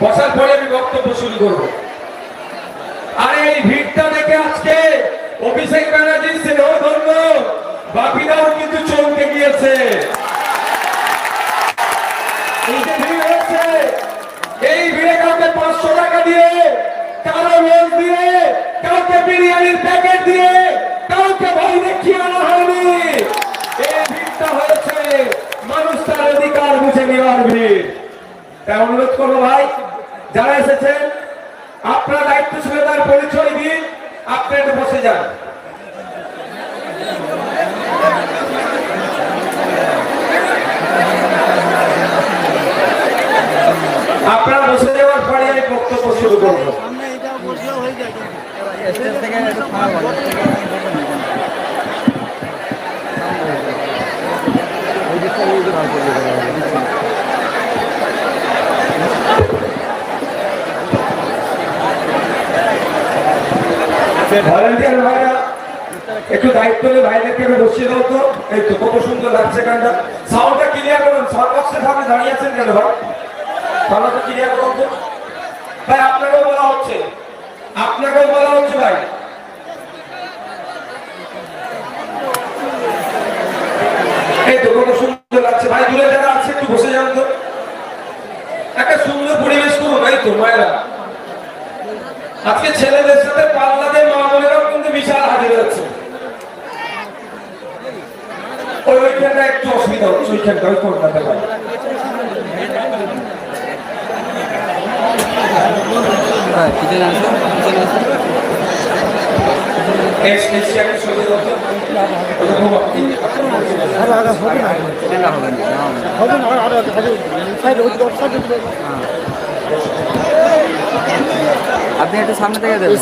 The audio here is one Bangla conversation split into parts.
বসার পরে আমি বক্তব্য শুরু করবো। আর এই ভিড়টা দেখে আজকে অভিষেক ব্যানার্জির স্নেহধন্য বাপিরাও কিন্তু চমকে গিয়েছে। এই ভিড়ে কাউকে 500 টাকা দিয়ে, কারো রোজ দিয়ে, কাউকে বিরিয়ানির প্যাকেট দিয়ে, কাউকে ভয় দেখিয়ে আনা হয়নি। এই ভিড়টা হয়েছে মানুষ তার অধিকার বুঝে নেওয়ার ভিড়। তাই অনুরোধ করবো ভাই, যারা এসেছেন আপনার দায়িত্বশীলতার পরিচয় দিন, আপনি একটু বসে যান। আপনারা বসে যাওয়ার পরে আমি বক্তব্য শুরু করবো। ভলান্টিয়ার ভাইরা একটু দায়িত্ব নিয়ে ভাইদেরকে বসিয়ে দাও তো। এই তো কত সুন্দর লাগছে গানটা। সাউন্ডটা ক্লিয়ার করুন। সর্বক্ষের সামনে দাঁড়িয়ে আছেন কেন ভাই? তাহলে ক্লিয়ার করুন তো ভাই। আপনাকেও বলা হচ্ছে, আপনাকেও বলা হচ্ছে ভাই। এই তো কত সুন্দর লাগছে ভাই। দূরে যারা আছে একটু বসে যান তো, একটা সুন্দর পরিবেশ করুন। এই তো মায়েরা আজকে ছেলেদের সাথে পাল্লাদের মা বোনেরাও কিন্তু বিশাল হাজির হচ্ছে। ওইখানটা একটু অসুবিধা হচ্ছে, ওইখানটা ওই করতে পারে। আপনি একটু সামনে থেকে দেবেন।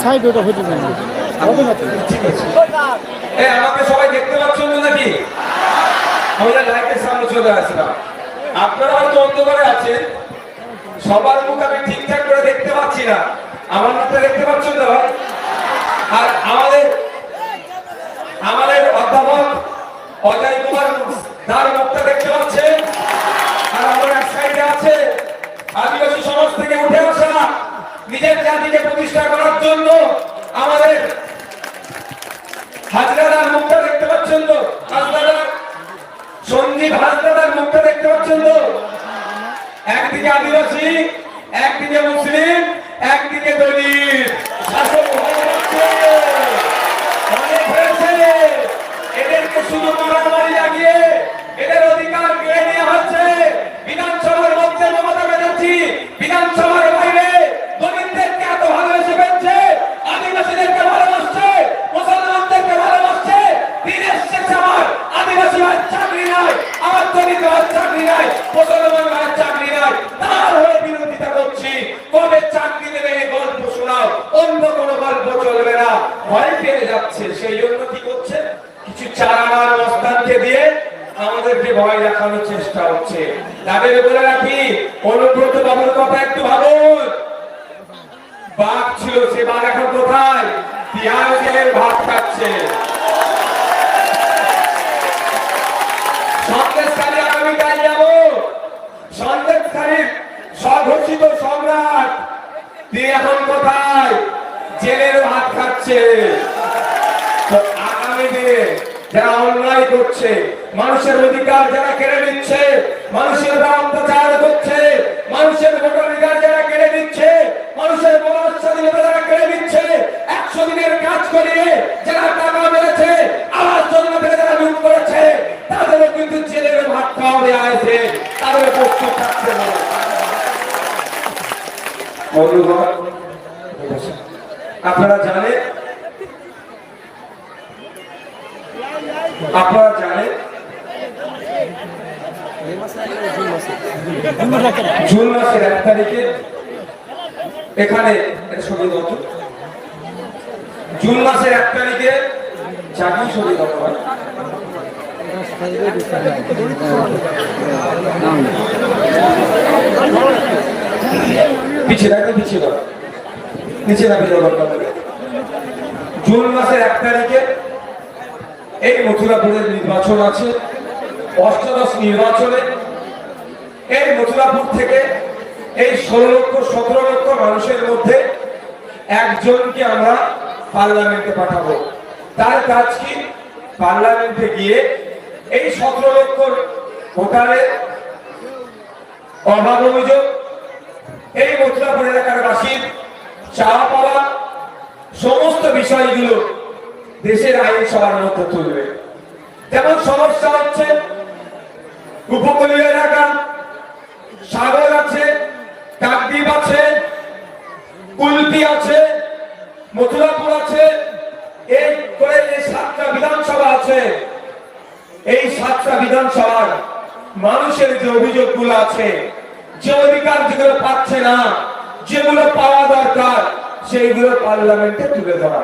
আমাকে সবাই দেখতে পাচ্ছেন নাকি? আমরা লাইটের সামনে চলে আসলাম। আপনারা হয়তো অন্ধকারে আছেন, সবার মুখ আমি ঠিকঠাক করে দেখতে পাচ্ছি না। আমার মুখটা দেখতে পাচ্ছেন না ভাই? আর আমাদের অধ্যাপক অজয় কুমার তার মুখটা দেখতে পাচ্ছেন। আর আমার এক সাইডে আছে আদিবাসী সমাজ থেকে উঠে আসা, নিজের জাতিকে প্রতিষ্ঠা করার জন্য আমাদের হাজরাদার মুখটা দেখতে পাচ্ছেন তো? হাজরাদা সঞ্জীব হাজরাদার মুখটা দেখতে পাচ্ছেন তো? একদিকে আদিবাসী, একদিকে মুসলিম, একদিকে দলিত। শাসক অনেক হয়েছে। এদেরকে শুধু মারামারি লাগিয়ে এদের অধিকার কেড়ে নেওয়া হচ্ছে। বিধানসভার মধ্যে মমতা ব্যানার্জি বিধানসভার বাইরে দলিতদেরকে এত ভালোবেসে ফেলছে, আদিবাসীদেরকে ভালোবাসছে, মুসলমানদেরকে ভালোবাসছে। দিনের শেষে আমার আদিবাসী ভাইয়ের চাকরি নাই, আমার দলিত ভাইয়ের চাকরি নাই, মুসলমান ভাইয়ের চাকরি নাই। তার হয়ে বিরোধিতা করছি। কবে চাকরি দেবে এই গল্প শোনাও, অন্য কোনো গল্প চলবে না। ভয় পেয়ে যাচ্ছে, সেই জন্য কি করছে? কিছু চারানার মস্তানকে দিয়ে আমাদেরকে ভয় দেখানোর চেষ্টা হচ্ছে। তাদের বলে রাখি, অনুব্রত বাবুর কথা একটু ভাবুন। বাঘ ছিল, সে বাঘ এখন কোথায়? তিহার জেলের ভাত খাচ্ছে। সন্দেশকারী আগামীকাল যাব। সন্দেশকারীর স্বঘোষিত সম্রাট তিনি এখন কোথায়? জেলের ভাত খাচ্ছে। আগামী দিনে যারা অন্যায় করছে, মানুষের অধিকার যারা কেড়ে নিচ্ছে, মানুষের অত্যাচার করছে, মানুষের ভোটাধিকার যারা কেড়ে নিচ্ছে, মানুষের বলার স্বাধীনতা যারা কেড়ে নিচ্ছে, 100 দিনের কাজ করিয়ে যারা টাকা মেরেছে, আবাস যোজনা থেকে যারা লুট করেছে, তাদেরও কিন্তু জেলের ভাত খাওয়া দেওয়া হয়েছে। তাদের প্রস্তুত থাকছে না। আপনারা জানেন, জুন মাসের 1 তারিখে এখানে জুন মাসের 1 তারিখে জাতীয় শহীদ হয়। জুন মাসের 1 তারিখে এই মথুরাপুরের নির্বাচন আছে। অষ্টাদশ নির্বাচনে এই মথুরাপুর থেকে এই 16 লক্ষ 17 লক্ষ মানুষের মধ্যে একজনকে আমরা পার্লামেন্টে পাঠাবো। তার কাজ কি? পার্লামেন্টে গিয়ে এই 17 লক্ষ ভোটারের অভাব অভিযোগ, এই মথুরাপুর এলাকার বাসীর চাওয়া পাওয়া, সমস্ত বিষয়গুলো দেশের আইনসভার মধ্যে তুলবে। যেমন সমস্যা হচ্ছে উপকূলীয় এলাকা, সাগর আছে, কাকদ্বীপ আছে, কুলপি আছে, মথুরাপুর আছে, এই করে এই 7টা বিধানসভা আছে। এই 7টা বিধানসভার মানুষের যে অভিযোগগুলো আছে, যে অধিকার যেগুলো পাচ্ছে না, যেগুলো পাওয়া দরকার, সেইগুলো পার্লামেন্টে তুলে ধরা।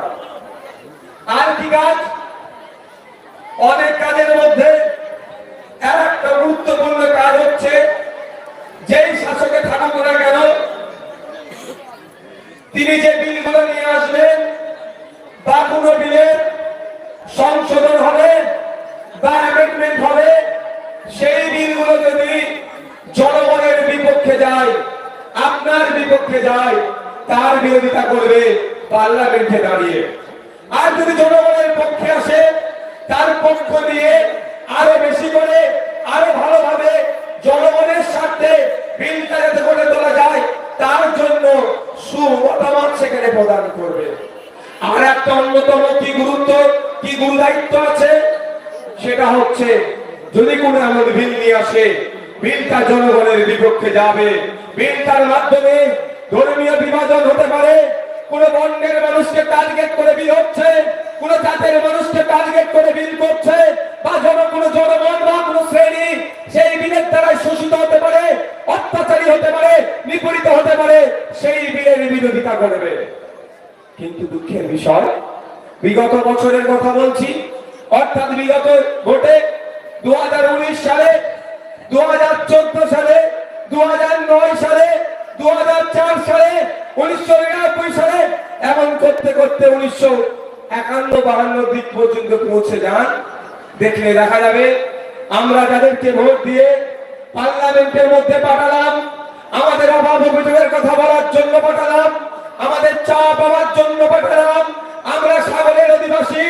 আর কি কাজ? অনেক কাজের মধ্যে একটা গুরুত্বপূর্ণ কাজ হচ্ছে, যেই শাসকে থাকুক না কেন, তিনি যে বিলগুলো নিয়ে আসবেন বা কোনো বিলের সংশোধন হবে বা অ্যামেন্ডমেন্ট হবে, সেই বিলগুলো যদি জনগণের বিপক্ষে যায়, আপনার বিপক্ষে যায়, তার বিরোধিতা করবে পার্লামেন্টে দাঁড়িয়ে। আর যদি জনগণের পক্ষে আসে, তার পক্ষ দিয়ে আরো বেশি করে, আরো ভালোভাবে জনগণের স্বার্থে বিলটা যাতে করে তোলা যায়, তার জন্য সুমতামত সেখানে প্রদান করবে। আর একটা অন্যতম কি গুরু দায়িত্ব আছে, সেটা হচ্ছে যদি কোনো এমন বিল নিয়ে আসে, বিলটা জনগণের বিপক্ষে যাবে, বিলটার মাধ্যমে ধর্মীয় বিভাজন হতে পারে, কোন বর্ণের মানুষকে টার্গেট করে বিল হচ্ছে, কোন জাতের মানুষকে টার্গেট করে বিল করছে, বা কোনো জনগণ বা কোন শ্রেণী সেই বিলের দ্বারা শোষিত হতে পারে, অত্যাচারী হতে পারে, নিপীড়িত হতে পারে, সেই বিলের বিরোধিতা করবে। কিন্তু দুঃখের বিষয়, বিগত বছরের কথা বলছি, অর্থাৎ বিগত ভোটে 2019 সালে, 2014 সালে, 2009 সালে, 2004 সালে, 1999 সালে, এমন করতে করতে 1951-52 দিক পর্যন্ত পৌঁছে যান। দেখলে দেখা যাবে আমরা যাদেরকে ভোট দিয়ে পার্লামেন্টের মধ্যে পাঠালাম, আমাদের অভাব অভিযোগের কথা বলার জন্য পাঠালাম, আমাদের চাওয়া পাওয়ার জন্য পাঠালাম, আমরা সাগরের অধিবাসী,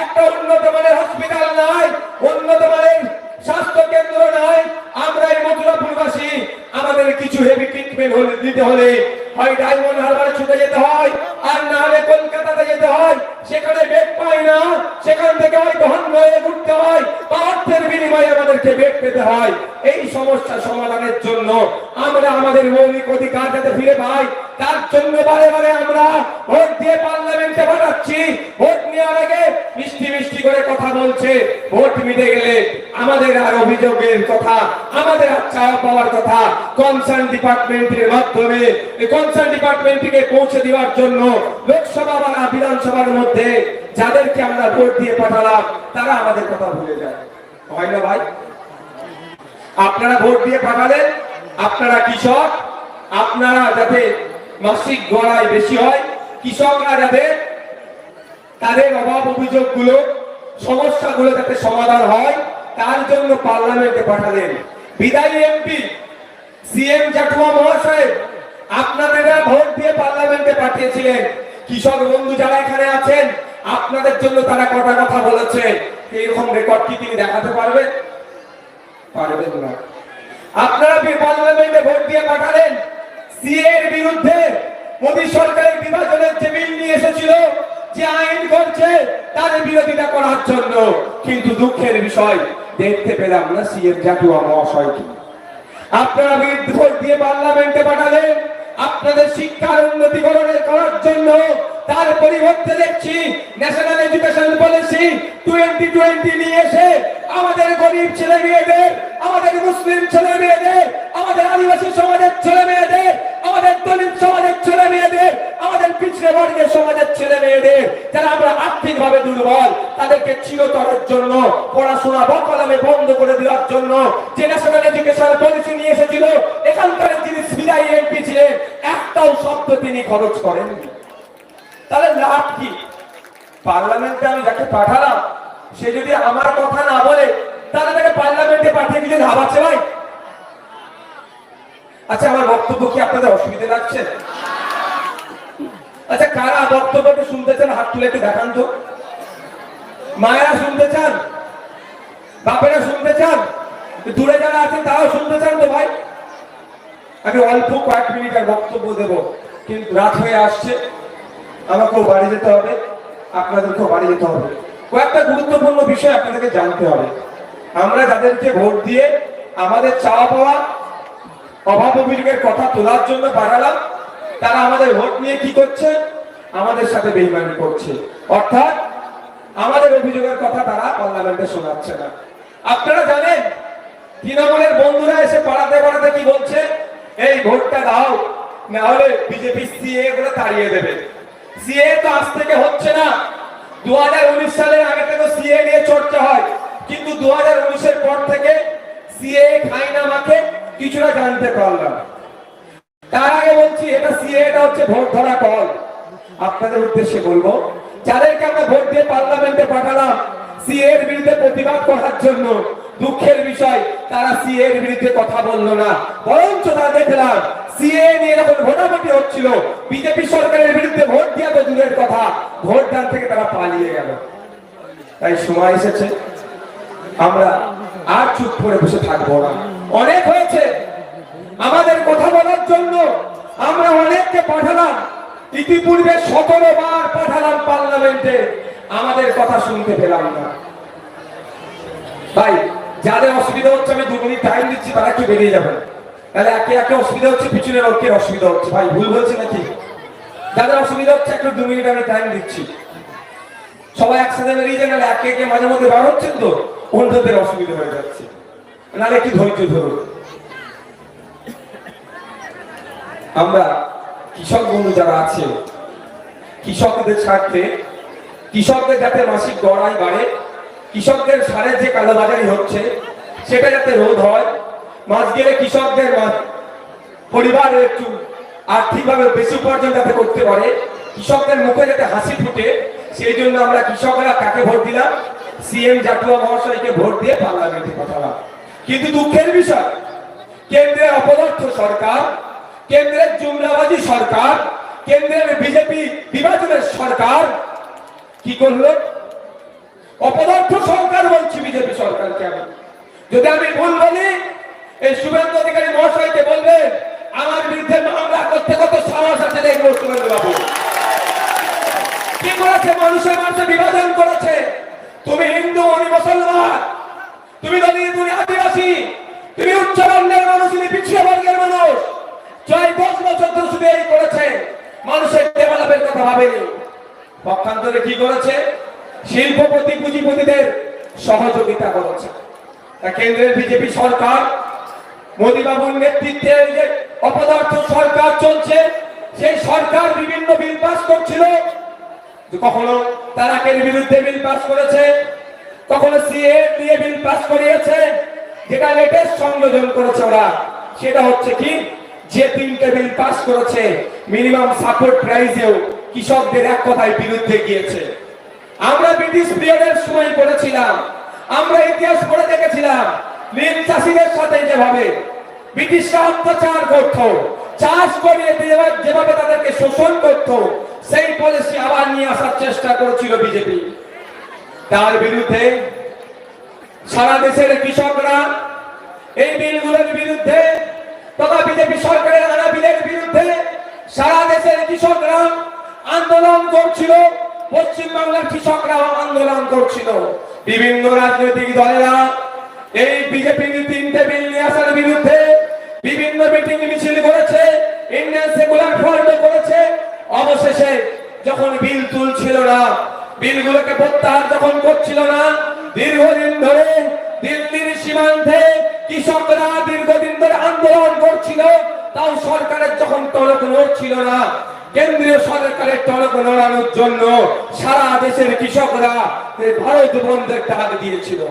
একটা উন্নত মানের হসপিটাল নাই, উন্নত মানের স্বাস্থ্য কেন্দ্র নাই, আমরা এই মথুরাপুরবাসী, আমাদের কিছু হেভি ট্রিটমেন্ট দিতে হলে হয় ডায়মন্ড হারবারে ছুটে যেতে হয়, আর না হলে কলকাতাতে যেতে হয়, সেখানে বেড পাই না, সেখান থেকে হয়তো হন্যে ঘুরতে হয়, বা অর্থের বিনিময়ে আমাদেরকে বেড পেতে হয়। এই সমস্যা সমাধানের জন্য আমরা আমাদের মৌলিক অধিকার যাতে ফিরে পাই, তার জন্য বারে বারে আমরা ভোট দিয়ে পার্লামেন্টে পাঠাচ্ছি। ভোট নেওয়ার আগে মিষ্টি মিষ্টি করে কথা বলছে, ভোট মিটে গেলে আমাদের আর অভিযোগের কথা, আমাদের আর চাওয়া পাওয়ার কথা কনসার্ন ডিপার্টমেন্টের মাধ্যমে কনসার্ন ডিপার্টমেন্টকে পৌঁছে দেওয়ার জন্য লোকসভা বা বিধানসভার মধ্যে যাদেরকে আমরা ভোট দিয়ে পাঠালাম, তারা আমাদের কথা ভুলে যায়। হয় না ভাই? আপনারা ভোট দিয়ে পাঠালেন, আপনারা কৃষক, আপনারা যাতে মাসিক গড়াই বেশি হয়, কৃষকরা যাতে তাদের অভাব অভিযোগগুলো, সমস্যাগুলো যাতে সমাধান হয়, তার জন্য পার্লামেন্টে পাঠালেন। বিদায়ী এমপি সিএম জাটুয়া মহাশয় আপনারা ভোট দিয়ে পার্লামেন্টে পাঠিয়েছিলেন। কৃষক বন্ধু যারা এখানে আছেন, আপনাদের জন্য তারা কটা কথা বলেছে, এইরকম রেকর্ড কি তিনি দেখাতে পারবেন? পারবেন না। আপনারা পার্লামেন্টে ভোট দিয়ে পাঠালেন সিএ এর বিরুদ্ধে, মোদী সরকারের বিভাজনের যে বিল নিয়ে এসেছিল, যে আইন করছে, তার বিরোধিতা করার জন্য। কিন্তু দুঃখের বিষয়, দেখতে পেলাম না সিএম জাটুয়া মহাশয়কে। আপনারা ভোট দিয়ে পার্লামেন্টে পাঠালেন আপনাদের শিক্ষার উন্নতিকরণের করার জন্য, তার পরিবর্তে দেখছি ন্যাশনাল এডুকেশন পলিসি 2020 নিয়ে এসে আমাদের গরিব ছেলে মেয়েদের, আমাদের মুসলিম ছেলে মেয়েদের, আমাদের আদিবাসী সমাজের ছেলে মেয়েদের, আমাদের দলিত সমাজের ছেলে মেয়েদের, আমাদের পিছড়ে বর্গের সমাজের ছেলে মেয়েদের, যারা আমরা আর্থিকভাবে দুর্বল, তাদেরকে চিরতরের জন্য পড়াশোনা বকলমে বন্ধ করে দেওয়ার জন্য যে ন্যাশনাল এডুকেশন পলিসি নিয়ে এসেছিল, এখানকার যিনি বিদায়ী এমপি ছিলেন, একটাও শব্দ তিনি খরচ করেননি। তাহলে লাভ কি? পার্লামেন্টে আমি যাকে পাঠালাম, সে যদি আমার কথা না বলে, তাহলে তাকে পার্লামেন্টে পাঠিয়ে কিছু লাভ আছে ভাই? আচ্ছা, আমার বক্তব্য কি আপনাদের অসুবিধা লাগছে? আচ্ছা, কারা বক্তব্যটা শুনতে চান হাত তুলে একটু দেখান তো। মায়েরা শুনতে চান, বাপেরা শুনতে চান, দূরে যারা আছেন তারাও শুনতে চান তো ভাই? আমি অল্প কয়েক মিনিটের বক্তব্য দেব, কিন্তু রাত হয়ে আসছে, আমাকেও বাড়ি যেতে হবে, আপনাদেরকেও বাড়ি যেতে হবে। কয়েকটা গুরুত্বপূর্ণ বিষয় আপনাদেরকে জানতে হবে। আমরা যাদেরকে ভোট দিয়ে আমাদের চাওয়া পাওয়া অভাব অভিযোগের কথা তোলার জন্য পাঠালাম, তারা আমাদের ভোট নিয়ে কি করছে? আমাদের সাথে বেইমানি করছে, অর্থাৎ আমাদের অভিযোগের কথা তারা পার্লামেন্টে শোনাচ্ছে না। আপনারা জানেন, তৃণমূলের বন্ধুরা এসে পাড়াতে পাড়াতে কি বলছে? এই ভোটটা দাও, না হলে বিজেপি সিএ গুলো তাড়িয়ে দেবে। সিএ তো আজ থেকে হচ্ছে না, 2019 সালের আগে থেকে সিএ নিয়ে চর্চা হয়, কিন্তু 2019-এর পর থেকে সিএ খাই না মাকে কিছুটা জানতে পারলাম। তার আগে বলছি, এটা সিএ, এটা হচ্ছে ভোট ধরা কল। আপনাদের উদ্দেশ্যে বলবো, যাদেরকে আমরা ভোট দিয়ে পার্লামেন্টে পাঠালাম সিএ এর বিরুদ্ধে প্রতিবাদ করার জন্য, দুঃখের বিষয় তারা সিএ এর বিরুদ্ধে কথা বললো না, বরঞ্চ তারা দেখলাম সিএ নিয়ে যখন ভোটাভুটি হচ্ছিল, বিজেপি সরকারের বিরুদ্ধে ভোট দেওয়া তো দূরের কথা, ভোটদান থেকে তারা পালিয়ে গেল। তাই সময় এসেছে, আমরা আর চুপ করে বসে থাকবো না। অনেক হয়েছে, আমাদের কথা বলার জন্য আমরা অনেককে পাঠালাম, ইতিপূর্বে 17 বার পাঠালাম পার্লামেন্টে, আমাদের কথা শুনতে পেলাম না। ভাই, যাদের অসুবিধা হচ্ছে আমি 2 মিনিট টাইম দিচ্ছি, তারা একটু বেরিয়ে যাবেন। তাহলে একে একে অসুবিধা হচ্ছে, পিছনে লোকের অসুবিধা হচ্ছে। ভাই, ভুল বলছে নাকি? যাদের অসুবিধা হচ্ছে একটু 2 মিনিট আমি টাইম দিচ্ছি, সবাই একসাথে বেরিয়ে যান। নাহলে একে একে মাঝে মধ্যে বার হচ্ছেন তো, অন্যদের অসুবিধা হয়ে যাচ্ছে। নাহলে একটু ধৈর্য ধরুন। আমরা কৃষক বন্ধু যারা আছে, কৃষকদের স্বার্থে, কৃষকদের যাতে মাসিক গড়াই বাড়ে, কৃষকদের সারের যে কালোবাজারি হচ্ছে সেটা যাতে রোধ হয়, মাস গেলে কৃষকদের পরিবারের একটু আর্থিকভাবে বেশি উপার্জন যাতে করতে পারে, কৃষকদের মুখে যাতে হাসি ফুটে, সেই জন্য আমরা কৃষকরা কাকে ভোট দিলাম? সিএম জাতীয় মহাশয়কে ভোট দিয়ে পার্লামেন্টে পাঠালাম। কিন্তু দুঃখের বিষয়, কেন্দ্রের অপদার্থ সরকার, কেন্দ্রের জুমলাবাজি সরকার, কেন্দ্রের বিজেপি বিভাজনের সরকার কি করলো? অপদার্থ সরকার বলছি বিজেপি সরকারকে। আমি যদি আমি ভুল বলি, এই শুভেন্দু অধিকারী মহাশয়কে বলবেন আমার বিরুদ্ধে মামলা করতে কত সাহস আছে দেখবো। শুভেন্দু বাবু কি করেছে? মানুষের মাঝে বিভাজন করেছে। তুমি হিন্দু, উনি মুসলমান, তুমি দলিত, তুমি আদিবাসী, তুমি উচ্চবর্ণের মানুষ, তুমি পিছিয়ে বর্গের মানুষ। 10 বছর ধরে শুধু এই করেছে, মানুষের ডেভেলপের কথা ভাবেনি। পক্ষান্তরে কি করেছে? শিল্পপতি পুঁজিপতিদের সহযোগিতা করেছে। কেন্দ্রের বিজেপি সরকার, মোদী বাবুর নেতৃত্বে যে অপদার্থ সরকার চলছে, সেই সরকার বিভিন্ন বিল পাস করছিল। কখনো তারাকের বিরুদ্ধে বিল পাস করেছে, কখনো সিএ দিয়ে বিল পাস করিয়েছে। যেটা লেটেস্ট সংযোজন করেছে ওরা, সেটা হচ্ছে কি, যে 3টে বিল পাস করেছে মিনিমাম সাপোর্ট প্রাইসেও কৃষকদের এক কথায় বিরুদ্ধে গিয়েছে। আমরা ব্রিটিশ পিরিয়ডের সময় পড়েছিলাম, আমরা ইতিহাস পড়ে দেখেছিলাম, নীল চাষীদের সাথে যেভাবে ব্রিটিশরা অত্যাচার করত, চাষ করিয়ে যেভাবে তাদেরকে শোষণ করত, সেই পলিসি আবার নিয়ে আসার চেষ্টা করেছিল বিজেপি। তার বিরুদ্ধে সারা দেশের কৃষকরা এই বিলগুলোর বিরুদ্ধে, তথা বিজেপি সরকারের আনা বিলের বিরুদ্ধে সারা দেশের কৃষকরা আন্দোলন করছিল। পশ্চিমবাংলার কৃষকরাও আন্দোলন করছিল। বিভিন্ন রাজনৈতিক দলেরা এই বিজেপি 3টে বিল নিয়ে আসার বিরুদ্ধে বিভিন্ন মিটিং মিছিল করেছে, ইন্ডিয়ান সেকুলার ফ্রন্ট করেছে। অবশেষে যখন বিল তুলছিল না, বিলগুলোকে প্রত্যাহার যখন করছিল না, দীর্ঘদিন ধরে দিল্লির সীমান্তে কৃষকরা দীর্ঘদিন ধরে আন্দোলন করছিল, তাও সরকারের যখন টনক নড়ছিল না, কেন্দ্রীয় সরকারের টনক নড়ানোর জন্য সারা দেশের কৃষকরা ভারত বন্ধের ডাক দিয়েছিল।